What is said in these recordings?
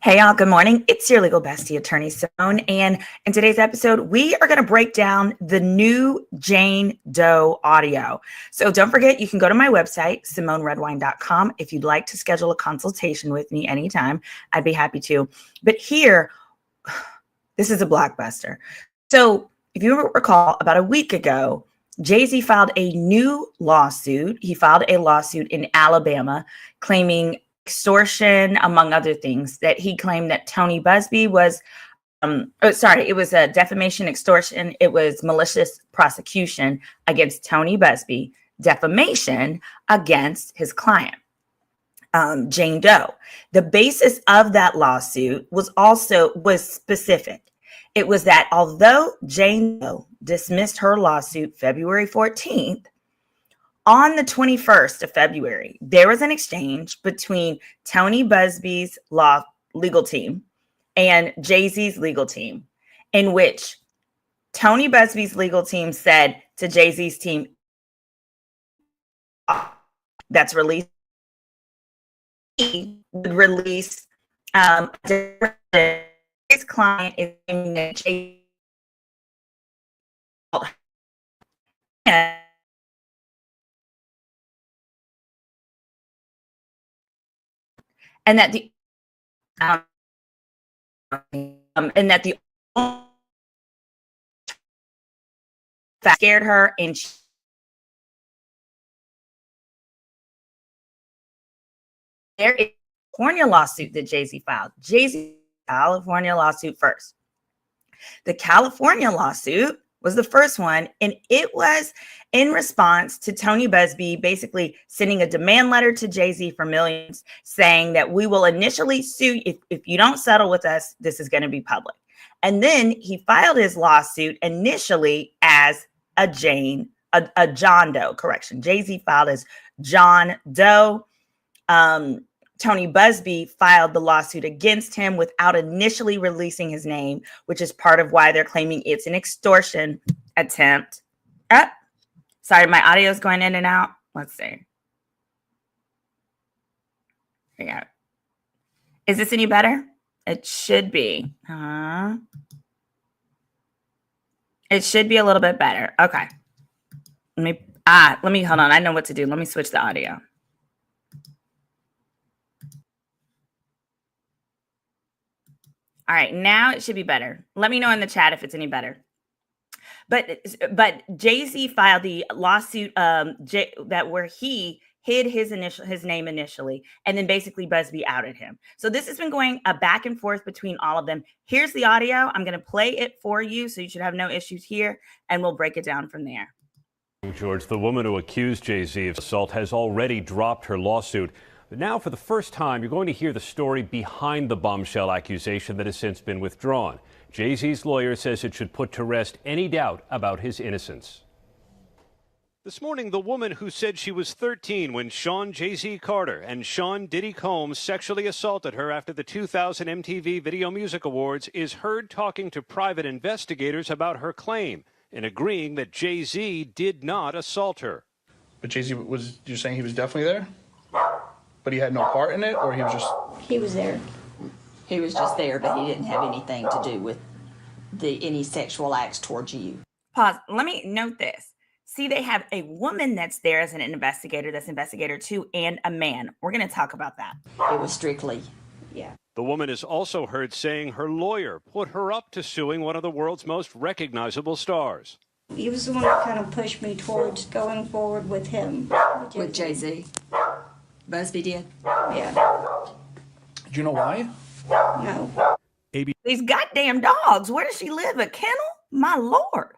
Hey, y'all. Good morning. It's your legal bestie, attorney Simone. And in today's episode, we are going to break down the new Jane Doe audio. So don't forget, you can go to my website, simoneredwine.com. If you'd like to schedule a consultation with me anytime, I'd be happy to. But here, this is a blockbuster. So if you recall, about a week ago, Jay-Z filed a new lawsuit. He filed a lawsuit in Alabama claiming extortion, among other things, that he claimed that Tony Buzbee was, it was a defamation, extortion. It was malicious prosecution against Tony Buzbee, defamation against his client, Jane Doe. The basis of that lawsuit was specific. It was that although Jane Doe dismissed her lawsuit February 14th, on the 21st of February, there was an exchange between Tony Buzbee's legal team and Jay-Z's legal team, in which Tony Buzbee's legal team said to Jay-Z's team, that's released, he would release his client is claiming that Jay and that the scared her, and there is a California lawsuit that Jay-Z filed. Jay-Z California lawsuit first. The California lawsuit was the first one, and it was in response to Tony Buzbee basically sending a demand letter to Jay-Z for millions, saying that we will initially sue if you don't settle with us, this is going to be public. And then he filed his lawsuit initially as a John Doe, correction. Jay-Z filed as John Doe. Tony Buzbee filed the lawsuit against him without initially releasing his name, which is part of why they're claiming it's an extortion attempt. Sorry, my audio is going in and out. Let's see. Here we go. Is this any better? It should be. It should be a little bit better. Okay. Let me hold on. I know what to do. Let me switch the audio. All right, now it should be better. Let me know in the chat if it's any better. But Jay-Z filed the lawsuit where he hid his name initially, and then basically Buzbee outed him. So this has been going back and forth between all of them. Here's the audio. I'm going to play it for you, so you should have no issues here, and we'll break it down from there. George, the woman who accused Jay-Z of assault has already dropped her lawsuit. But now, for the first time, you're going to hear the story behind the bombshell accusation that has since been withdrawn. Jay-Z's lawyer says it should put to rest any doubt about his innocence. This morning, the woman who said she was 13 when Sean Jay-Z Carter and Sean Diddy Combs sexually assaulted her after the 2000 MTV Video Music Awards is heard talking to private investigators about her claim and agreeing that Jay-Z did not assault her. But Jay-Z you're saying he was definitely there? But he had no part in it, or he was just... He was there. He was just there, but he didn't have anything to do with any sexual acts towards you. Pause. Let me note this. See, they have a woman that's there as an investigator, that's investigator 2, and a man. We're going to talk about that. It was strictly, yeah. The woman is also heard saying her lawyer put her up to suing one of the world's most recognizable stars. He was the one that kind of pushed me towards going forward with him. With Jay-Z. Buzbee did? Yeah. Do you know why? No. These goddamn dogs. Where does she live? A kennel? My Lord.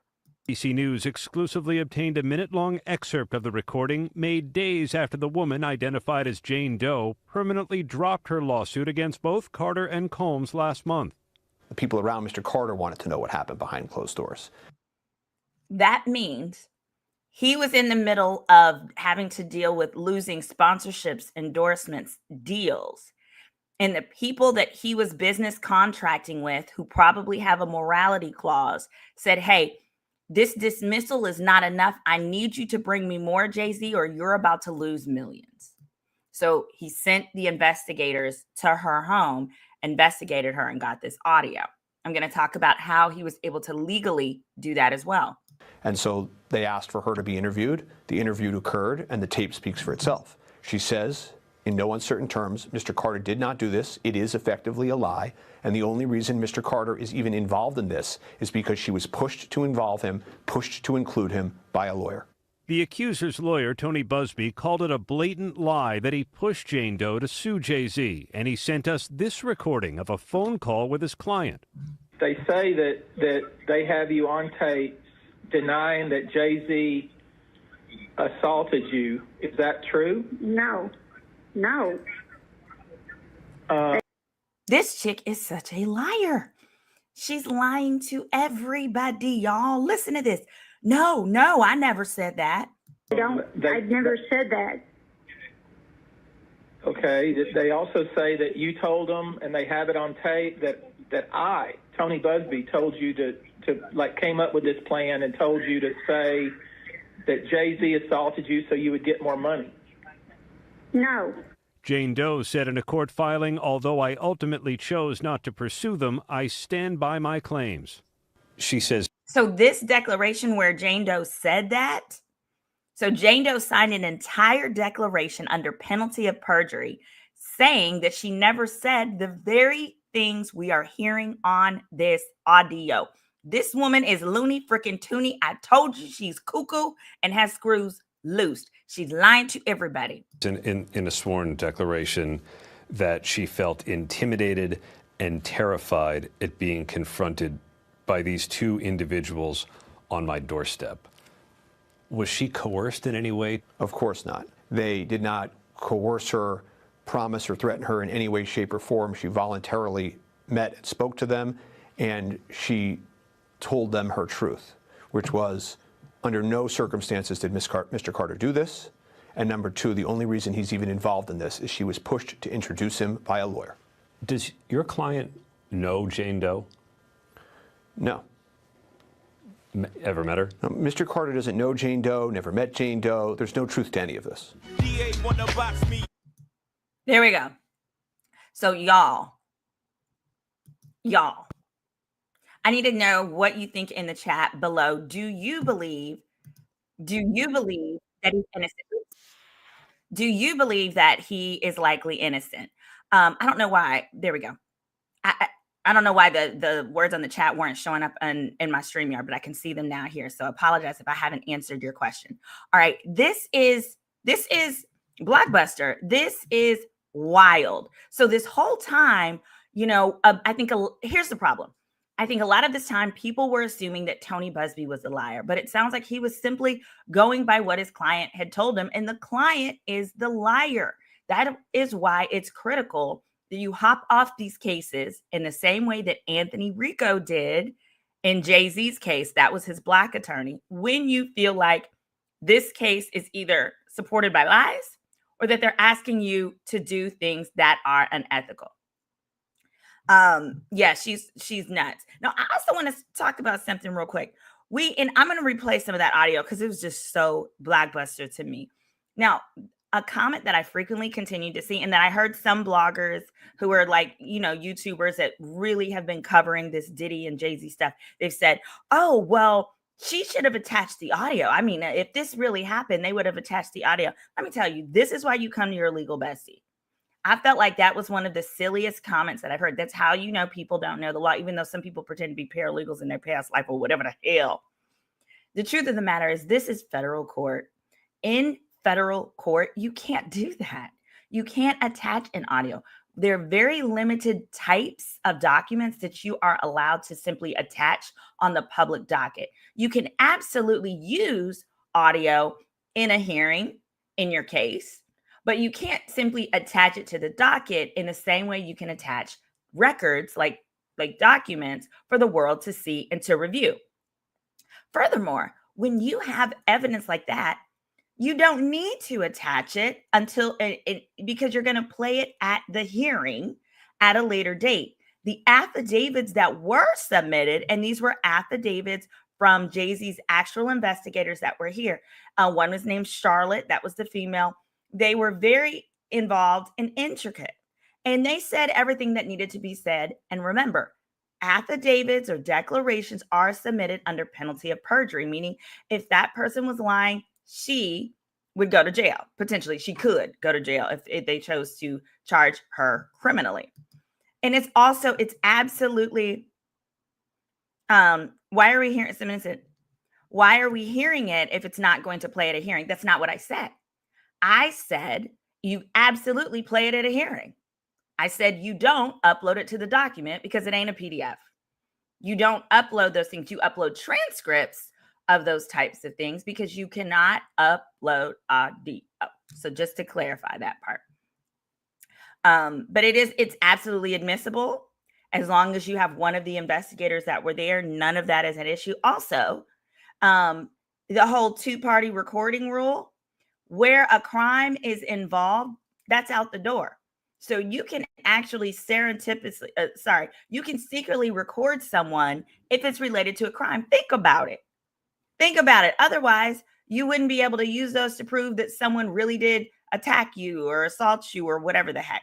ABC News exclusively obtained a minute-long excerpt of the recording made days after the woman, identified as Jane Doe, permanently dropped her lawsuit against both Carter and Combs last month. The people around Mr. Carter wanted to know what happened behind closed doors. That means he was in the middle of having to deal with losing sponsorships, endorsements, deals. And the people that he was business contracting with, who probably have a morality clause, said, hey, this dismissal is not enough. I need you to bring me more, Jay-Z, or you're about to lose millions. So he sent the investigators to her home investigated her and got this audio. I'm going to talk about how he was able to legally do that as well. And so they asked for her to be interviewed. The interview occurred, and the tape speaks for itself. She says, in no uncertain terms, Mr. Carter did not do this. It is effectively a lie. And the only reason Mr. Carter is even involved in this is because she was pushed to involve him, pushed to include him by a lawyer. The accuser's lawyer, Tony Buzbee, called it a blatant lie that he pushed Jane Doe to sue Jay-Z, and he sent us this recording of a phone call with his client. They say that they have you on tape denying that Jay-Z assaulted you. Is that true? No. This chick is such a liar. She's lying to everybody, y'all. Listen to this. No, I never said that. I've never said that. Okay. They also say that you told them, and they have it on tape, that I, Tony Busby, told you to came up with this plan and told you to say that Jay-Z assaulted you so you would get more money. No. Jane Doe said in a court filing, although I ultimately chose not to pursue them, I stand by my claims. She says. So this declaration where Jane Doe said that, so Jane Doe signed an entire declaration under penalty of perjury saying that she never said the very things we are hearing on this audio. This woman is loony freaking toony. I told you she's cuckoo and has screws loose. She's lying to everybody. In a sworn declaration that she felt intimidated and terrified at being confronted by these two individuals on my doorstep. Was she coerced in any way? Of course not. They did not coerce her, promise or threaten her in any way, shape, or form. She voluntarily met and spoke to them, and she told them her truth, which was, under no circumstances did Mr. Carter do this. And number two, the only reason he's even involved in this is she was pushed to introduce him by a lawyer. Does your client know Jane Doe? No. Ever met her? No, Mr. Carter doesn't know Jane Doe, never met Jane Doe. There's no truth to any of this. There we go. So y'all, I need to know what you think in the chat below. Do you believe that he's innocent? Do you believe that he is likely innocent? I don't know why. There we go. I don't know why the words on the chat weren't showing up in my StreamYard, but I can see them now here. So I apologize if I haven't answered your question. All right. This is Blockbuster. This is wild. So this whole time, I think here's the problem. I think a lot of this time people were assuming that Tony Buzbee was the liar, but it sounds like he was simply going by what his client had told him, and the client is the liar. That is why it's critical that you hop off these cases in the same way that Anthony Rico did in Jay-Z's case. That was his Black attorney. When you feel like this case is either supported by lies or that they're asking you to do things that are unethical. Yeah, she's nuts. Now, I also want to talk about something real quick. I'm going to replay some of that audio because it was just so Blockbuster to me. Now, a comment that I frequently continue to see, and that I heard some bloggers who are like, YouTubers that really have been covering this Diddy and Jay-Z stuff. They've said, oh, well, she should have attached the audio. I mean, if this really happened, they would have attached the audio. Let me tell you, this is why you come to your legal bestie. I felt like that was one of the silliest comments that I've heard. That's how you know people don't know the law, even though some people pretend to be paralegals in their past life or whatever the hell. The truth of the matter is this is federal court. In federal court, you can't do that. You can't attach an audio. There are very limited types of documents that you are allowed to simply attach on the public docket. You can absolutely use audio in a hearing in your case, but you can't simply attach it to the docket in the same way you can attach records like documents for the world to see and to review. Furthermore, when you have evidence like that, you don't need to attach it until because you're going to play it at the hearing at a later date. The affidavits that were submitted, and these were affidavits from Jay-Z's actual investigators that were here. One was named Charlotte. That was the female. They were very involved and intricate. And they said everything that needed to be said. And remember, affidavits or declarations are submitted under penalty of perjury, meaning if that person was lying, she would go to jail. Potentially, she could go to jail if they chose to charge her criminally. And it's absolutely, why are we hearing Why are we hearing it if it's not going to play at a hearing? That's not what I said. I said you absolutely play it at a hearing. I said you don't upload it to the document because it ain't a PDF. You don't upload those things. You upload transcripts of those types of things because you cannot upload audio. So just to clarify that part. But it's absolutely admissible as long as you have one of the investigators that were there. None of that is an issue. Also, the whole two-party recording rule, where a crime is involved, that's out the door. So you can actually you can secretly record someone if it's related to a crime. Think about it. Otherwise, you wouldn't be able to use those to prove that someone really did attack you or assault you or whatever the heck.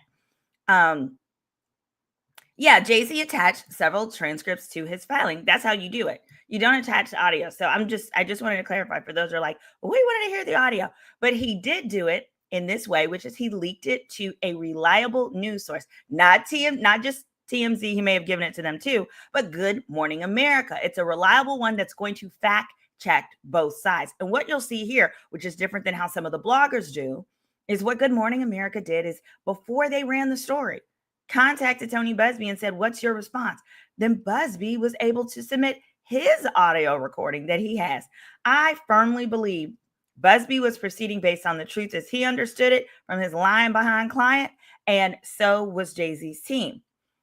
Jay-Z attached several transcripts to his filing. That's how you do it. You don't attach the audio. So I just wanted to clarify for those who are like, well, we wanted to hear the audio. But he did do it in this way, which is he leaked it to a reliable news source, not just TMZ. He may have given it to them too, but Good Morning America. It's a reliable one that's going to fact check both sides. And what you'll see here, which is different than how some of the bloggers do, is what Good Morning America did is before they ran the story, contacted Tony Buzbee and said, what's your response? Then Buzbee was able to submit his audio recording that he has. I firmly believe Buzbee was proceeding based on the truth as he understood it from his lying behind client, and so was Jay-Z's team.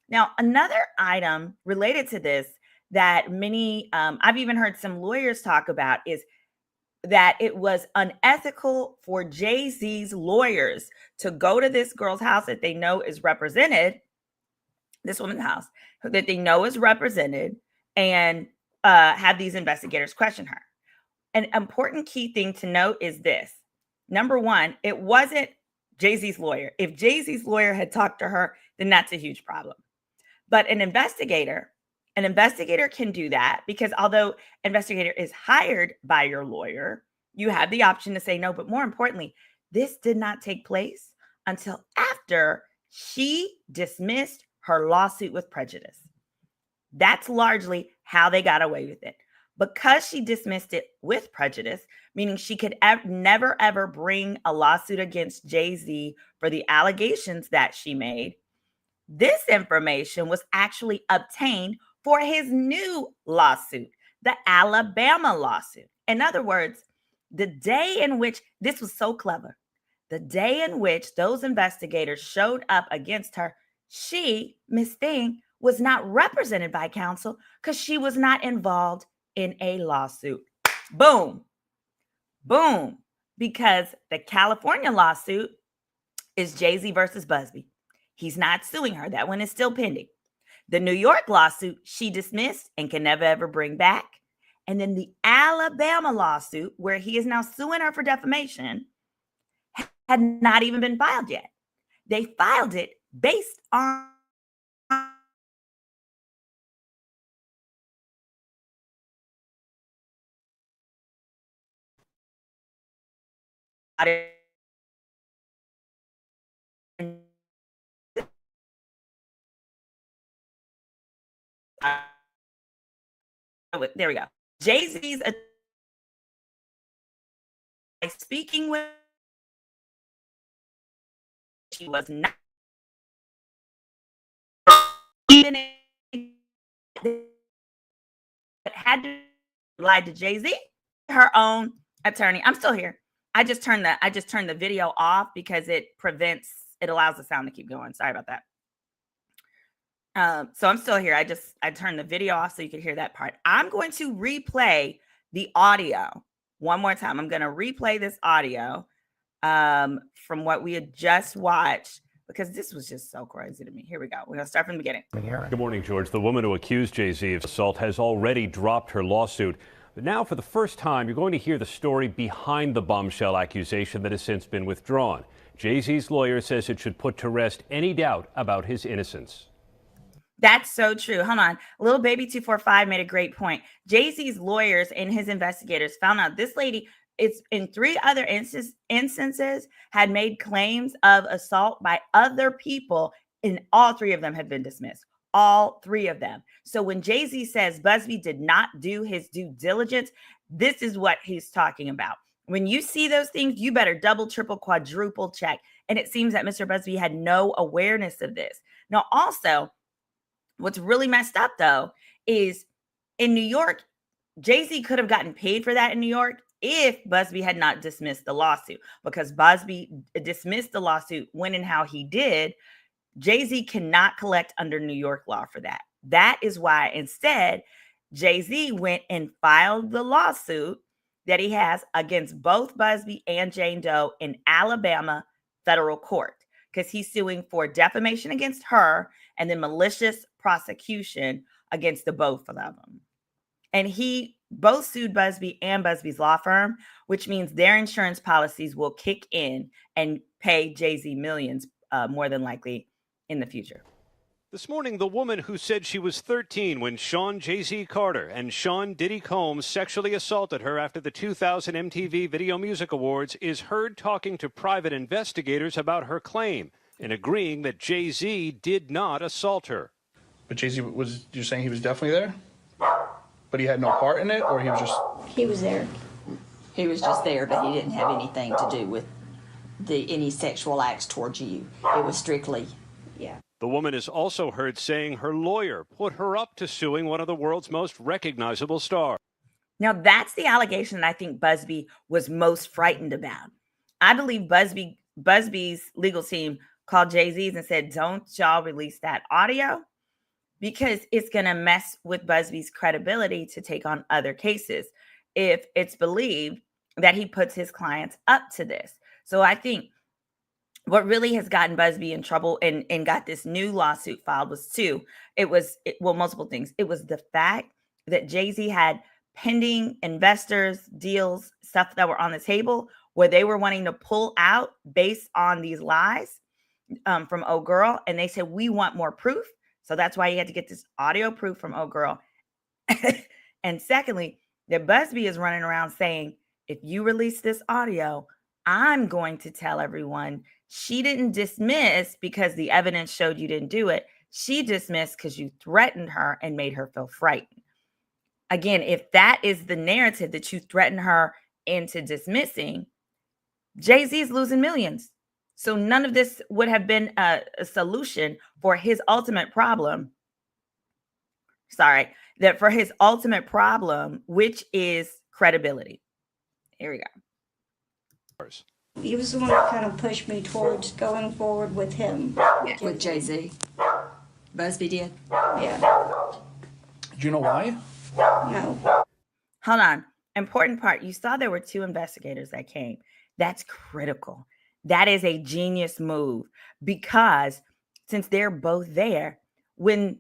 Now, another item related to this that many, I've even heard some lawyers talk about is that it was unethical for Jay-Z's lawyers to go to this girl's house that they know is represented, this woman's house, that they know is represented, and have these investigators question her. An important key thing to note is this. Number one, it wasn't Jay-Z's lawyer. If Jay-Z's lawyer had talked to her, then that's a huge problem. But an investigator can do that because although investigator is hired by your lawyer, you have the option to say no. But more importantly, this did not take place until after she dismissed her lawsuit with prejudice. That's largely how they got away with it. Because she dismissed it with prejudice, meaning she could never, ever bring a lawsuit against Jay-Z for the allegations that she made, this information was actually obtained for his new lawsuit, the Alabama lawsuit. In other words, the day in which, this was so clever, the day in which those investigators showed up against her, she, Miss Thing, was not represented by counsel because she was not involved in a lawsuit. Boom. Boom. Because the California lawsuit is Jay-Z versus Buzbee. He's not suing her. That one is still pending. The New York lawsuit, she dismissed and can never, ever bring back. And then the Alabama lawsuit, where he is now suing her for defamation, had not even been filed yet. They filed it based on there we go. Jay-Z's speaking with, she was not even had to lie to Jay-Z, her own attorney. I'm still here. I just turned the video off because it allows the sound to keep going. Sorry about that. So I'm still here. I turned the video off so you could hear that part. I'm going to replay the audio one more time. I'm going to replay this audio from what we had just watched because this was just so crazy to me. Here we go. We're going to start from the beginning. Good morning, George. The woman who accused Jay-Z of assault has already dropped her lawsuit. But now, for the first time, you're going to hear the story behind the bombshell accusation that has since been withdrawn. Jay-Z's lawyer says it should put to rest any doubt about his innocence. That's so true. Hold on. Little Baby 245 made a great point. Jay-Z's lawyers and his investigators found out this lady, it's in 3 other instances, had made claims of assault by other people, and all 3 of them had been dismissed. All 3 of them. So when Jay-Z says Buzbee did not do his due diligence, this is what he's talking about. When you see those things, you better double, triple, quadruple check. And it seems that Mr. Buzbee had no awareness of this. Now, also, what's really messed up, though, is in New York, Jay-Z could have gotten paid for that in New York if Buzbee had not dismissed the lawsuit. Because Buzbee dismissed the lawsuit when and how he did, Jay-Z cannot collect under New York law for that. That is why instead, Jay-Z went and filed the lawsuit that he has against both Busby and Jane Doe in Alabama federal court, because he's suing for defamation against her and then malicious prosecution against the both of them. And he both sued Busby and Busby's law firm, which means their insurance policies will kick in and pay Jay-Z millions, more than likely in the future. This morning, the woman who said she was 13 when Sean Jay-Z Carter and Sean Diddy Combs sexually assaulted her after the 2000 MTV Video Music Awards is heard talking to private investigators about her claim and agreeing that Jay-Z did not assault her. But Jay-Z you're saying he was definitely there? But he had no part in it, or he was just... He was there. He was just there, but he didn't have anything to do with any sexual acts towards you. It was strictly... Yeah. The woman is also heard saying her lawyer put her up to suing one of the world's most recognizable stars. Now, that's the allegation that I think Buzbee was most frightened about. I believe Busby's legal team called Jay-Z's and said, don't y'all release that audio, because it's going to mess with Busby's credibility to take on other cases if it's believed that he puts his clients up to this. So I think what really has gotten Busbee in trouble and got this new lawsuit filed was multiple things. It was the fact that Jay-Z had pending investors, deals, stuff that were on the table where they were wanting to pull out based on these lies from Oh Girl. And they said, we want more proof. So that's why he had to get this audio proof from Oh Girl. And secondly, that Busbee is running around saying, if you release this audio, I'm going to tell everyone she didn't dismiss because the evidence showed you didn't do it. She dismissed because you threatened her and made her feel frightened. Again, if that is the narrative, that you threatened her into dismissing, Jay-Z's losing millions. So none of this would have been a solution for his ultimate problem. For his ultimate problem, which is credibility. Here we go. He was the one that kind of pushed me towards going forward with him. With Jay-Z. Buzbee did? Yeah. Do you know why? No. Hold on. Important part. You saw there were 2 investigators that came. That's critical. That is a genius move, because since they're both there, when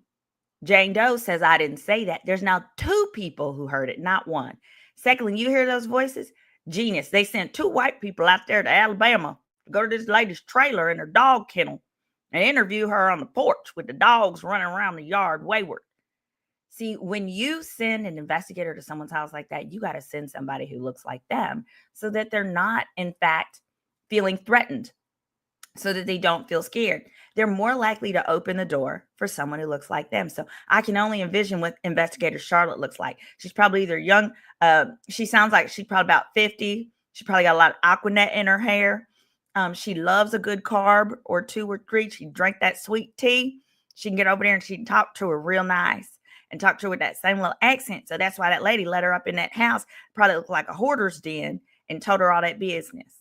Jane Doe says, I didn't say that, there's now 2 people who heard it, not 1. Secondly, you hear those voices? Genius. They sent 2 white people out there to Alabama to go to this lady's trailer in her dog kennel and interview her on the porch with the dogs running around the yard wayward. See, when you send an investigator to someone's house like that, you got to send somebody who looks like them so that they're not, in fact, feeling threatened, so that they don't feel scared. They're more likely to open the door for someone who looks like them. So I can only envision what investigator Charlotte looks like. She's probably either young. She sounds like she's probably about 50. She probably got a lot of Aquanet in her hair. She loves a good carb or 2 or 3. She drank that sweet tea. She can get over there and she can talk to her real nice and talk to her with that same little accent. So that's why that lady let her up in that house. Probably looked like a hoarder's den and told her all that business.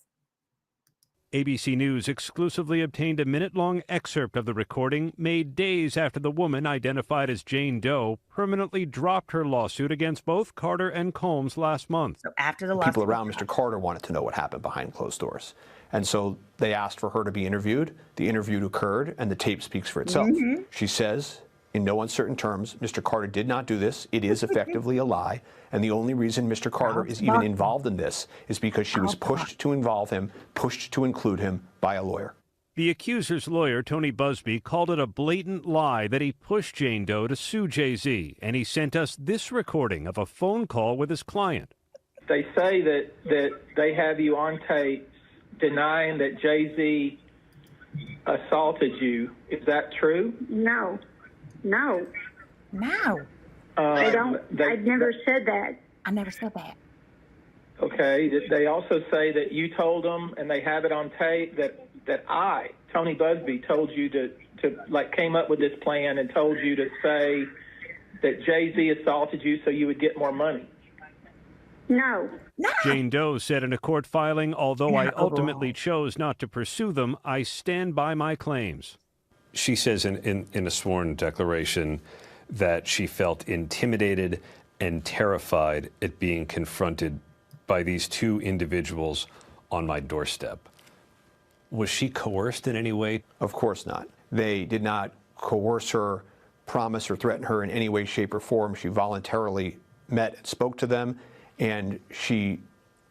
ABC News exclusively obtained a minute-long excerpt of the recording made days after the woman, identified as Jane Doe, permanently dropped her lawsuit against both Carter and Combs last month. So after the lawsuit, people around Mr. Carter wanted to know what happened behind closed doors. And so they asked for her to be interviewed. The interview occurred, and the tape speaks for itself. She says in no uncertain terms, Mr. Carter did not do this. It is effectively a lie. And the only reason Mr. Carter is even involved in this is because she was pushed to involve him, pushed to include him by a lawyer. The accuser's lawyer, Tony Buzbee, called it a blatant lie that he pushed Jane Doe to sue Jay-Z, and he sent us this recording of a phone call with his client. They say that they have you on tape denying that Jay-Z assaulted you. Is that true? No. No. I don't. I've never said that. I never said that. Okay. They also say that you told them, and they have it on tape, that I, Tony Buzbee, told you to came up with this plan and told you to say that Jay-Z assaulted you so you would get more money. No. Jane Doe said in a court filing, although I ultimately chose not to pursue them, I stand by my claims. She says in a sworn declaration that she felt intimidated and terrified at being confronted by these two individuals on my doorstep. Was she coerced in any way? Of course not. They did not coerce her, promise, or threaten her in any way, shape, or form. She voluntarily met and spoke to them, and she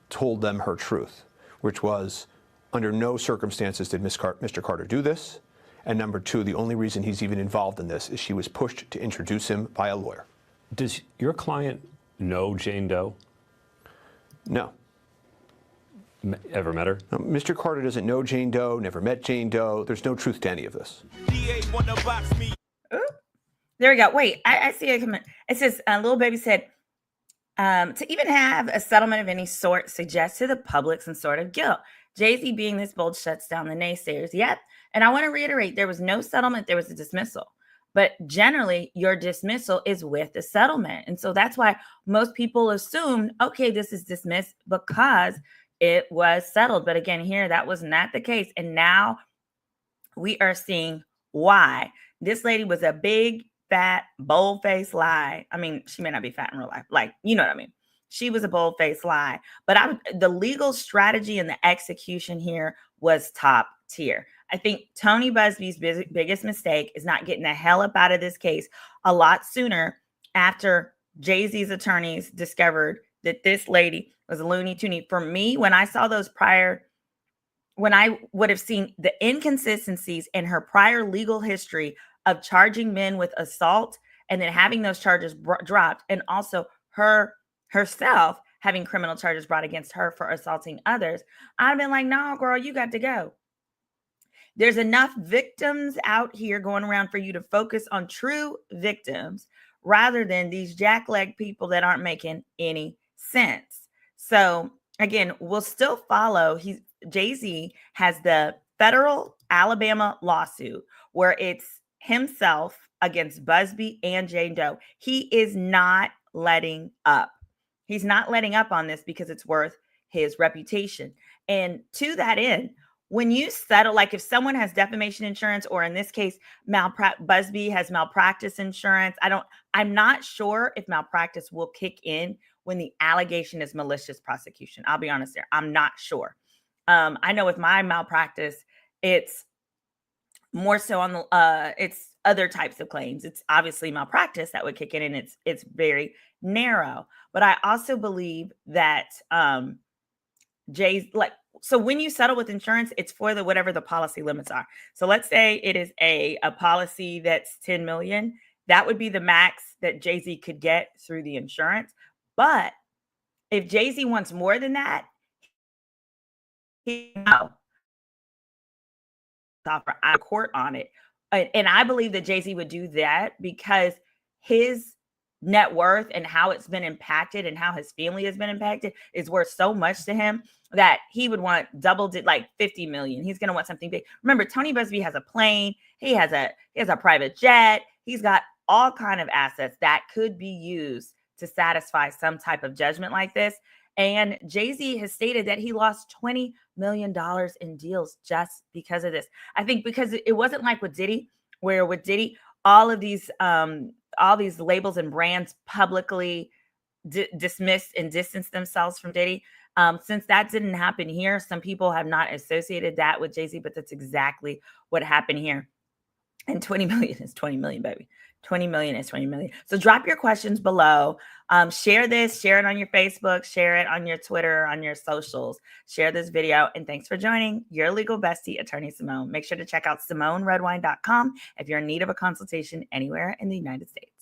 told them her truth, which was, under no circumstances did Mr. Carter do this. And number two, the only reason he's even involved in this is she was pushed to introduce him by a lawyer. Does your client know Jane Doe? No. Ever met her? No, Mr. Carter doesn't know Jane Doe, never met Jane Doe. There's no truth to any of this. Ooh, there we go. Wait, I see a comment. It says, Little Baby said, to even have a settlement of any sort suggests to the public some sort of guilt. Jay-Z being this bold shuts down the naysayers. Yep. And I want to reiterate, there was no settlement. There was a dismissal. But generally, your dismissal is with the settlement. And so that's why most people assume, okay, this is dismissed because it was settled. But again, here, that was not the case. And now we are seeing why. This lady was a big, fat, bold-faced lie. I mean, she may not be fat in real life. Like, you know what I mean? She was a bold-faced lie. But the legal strategy and the execution here was top tier. I think Tony Buzbee's biggest mistake is not getting the hell up out of this case a lot sooner after Jay-Z's attorneys discovered that this lady was Looney Tooney. For me, when I saw those when I would have seen the inconsistencies in her prior legal history of charging men with assault and then having those charges dropped, and also herself having criminal charges brought against her for assaulting others, I'd have been like, no, girl, you got to go. There's enough victims out here going around for you to focus on true victims rather than these jackleg people that aren't making any sense. So again, we'll still follow. Jay-Z has the federal Alabama lawsuit where it's himself against Busby and Jane Doe. He is not letting up. He's not letting up on this because it's worth his reputation. And to that end, when you settle, like if someone has defamation insurance, or in this case, Busby has malpractice insurance, I'm not sure if malpractice will kick in when the allegation is malicious prosecution. I'll be honest there. I'm not sure. I know with my malpractice, it's more so on the, it's other types of claims. It's obviously malpractice that would kick in, and it's very narrow. But I also believe that so when you settle with insurance, it's for whatever the policy limits are. So let's say it is a policy that's 10 million. That would be the max that Jay-Z could get through the insurance. But if Jay-Z wants more than that, he no offer out of court on it. And I believe that Jay-Z would do that because his net worth and how it's been impacted and how his family has been impacted is worth so much to him that he would want like 50 million. He's going to want something big. Remember, Tony Buzbee has a plane. He has a private jet. He's got all kind of assets that could be used to satisfy some type of judgment like this. And Jay-Z has stated that he lost $20 million in deals just because of this. I think because it wasn't like with Diddy, where with Diddy, all these labels and brands publicly dismissed and distanced themselves from Diddy. Since that didn't happen here, some people have not associated that with Jay-Z, but that's exactly what happened here. And 20 million is 20 million, baby. 20 million is 20 million. So drop your questions below. Share this, share it on your Facebook, share it on your Twitter, on your socials. Share this video. And thanks for joining your legal bestie, Attorney Simone. Make sure to check out SimoneRedwine.com if you're in need of a consultation anywhere in the United States.